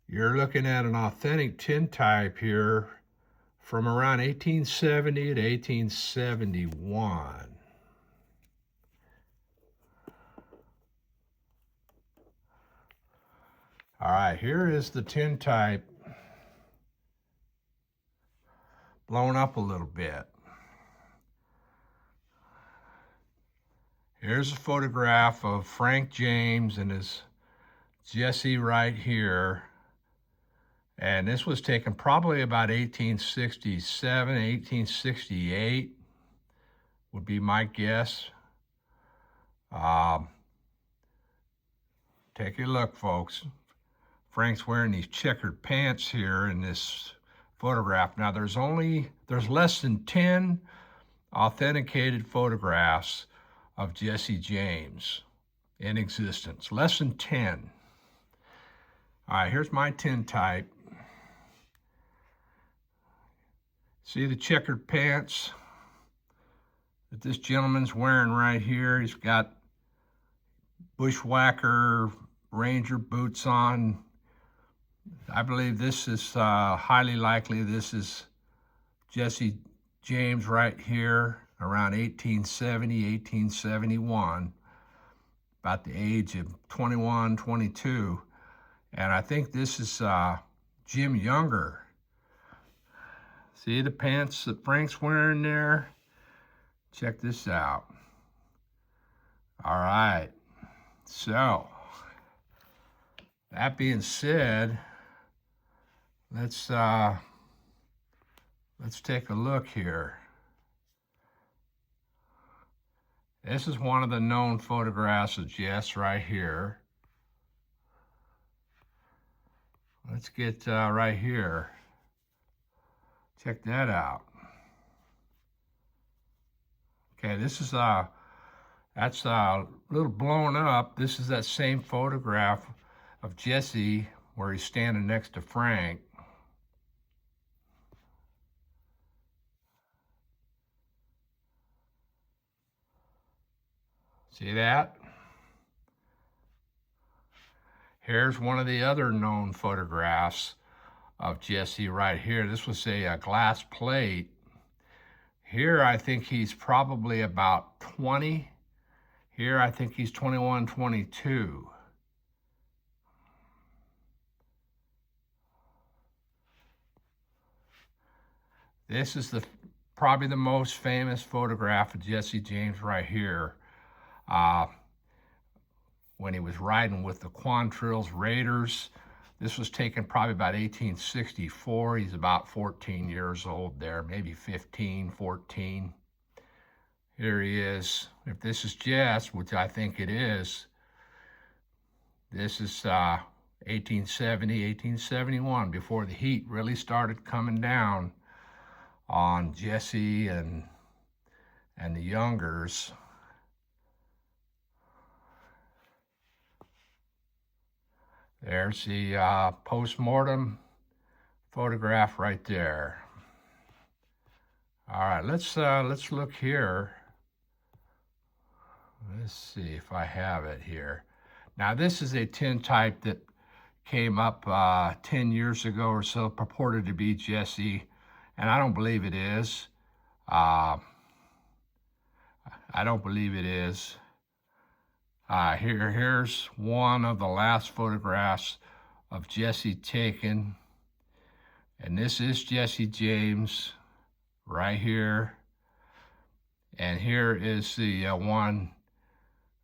You're looking at an authentic tintype here from around 1870 to 1871. All right, here is the tintype blown up a little bit. Here's a photograph of Frank James and his Jesse right here. And this was taken probably about 1867, 1868 would be my guess. Take a look, folks. Frank's wearing these checkered pants here in this photograph. Now there's less than 10 authenticated photographs of Jesse James in existence. Less than 10. All right, here's my tintype. See the checkered pants that this gentleman's wearing right here? He's got bushwhacker ranger boots on. I believe this is highly likely this is Jesse James right here around 1870, 1871, about the age of 21, 22. And I think this is Jim Younger. See the pants that Frank's wearing there? Check this out. All right, so that being said, let's take a look here. This is one of the known photographs of Jess right here. Let's get right here. Check that out. Okay, this is that's a little blown up. This is that same photograph of Jesse where he's standing next to Frank. See that? Here's one of the other known photographs of Jesse right here. This was a glass plate. Here I think he's probably about 20. Here I think he's 21, 22. This is probably the most famous photograph of Jesse James right here. When he was riding with the Quantrill's Raiders. This was taken probably about 1864. He's about 14 years old there, maybe 15, 14. Here he is. If this is Jess, which I think it is, this is 1870, 1871, before the heat really started coming down on Jesse and the Youngers. There's the post-mortem photograph right there. All right, let's look here. Let's see if I have it here. Now this is a tintype that came up 10 years ago or so, purported to be Jesse, and I don't believe it is. I don't believe it is. Here's one of the last photographs of Jesse taken. And this is Jesse James right here. And here is the one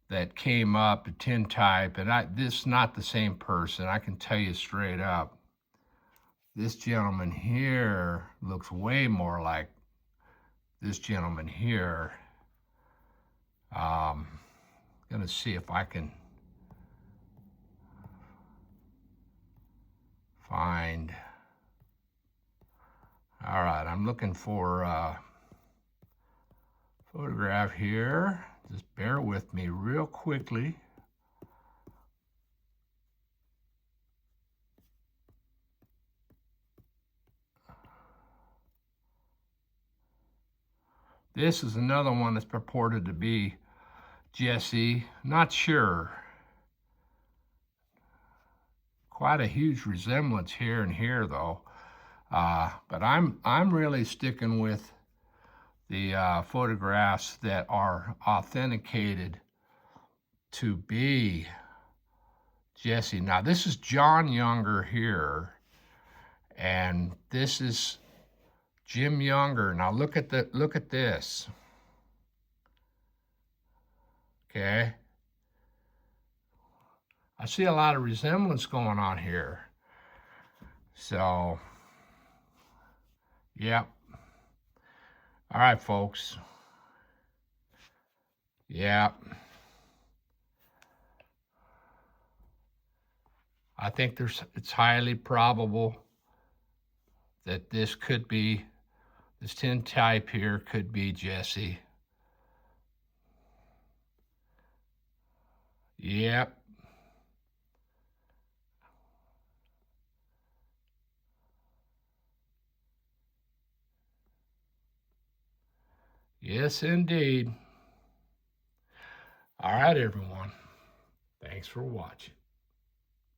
that came up, the tintype. And this is not the same person. I can tell you straight up. This gentleman here looks way more like this gentleman here. Gonna see if I can find. All right, I'm looking for a photograph here. Just bear with me real quickly. This is another one that's purported to be Jesse, not sure. quite a huge resemblance here and here, though. But I'm really sticking with the photographs that are authenticated to be Jesse. Now this is John Younger here, and this is Jim Younger. Now look at this. Okay. I see a lot of resemblance going on here. So, yep. All right, folks. Yep. I think it's highly probable that this tintype here could be Jesse. Yep. Yes, indeed. All right, everyone. Thanks for watching.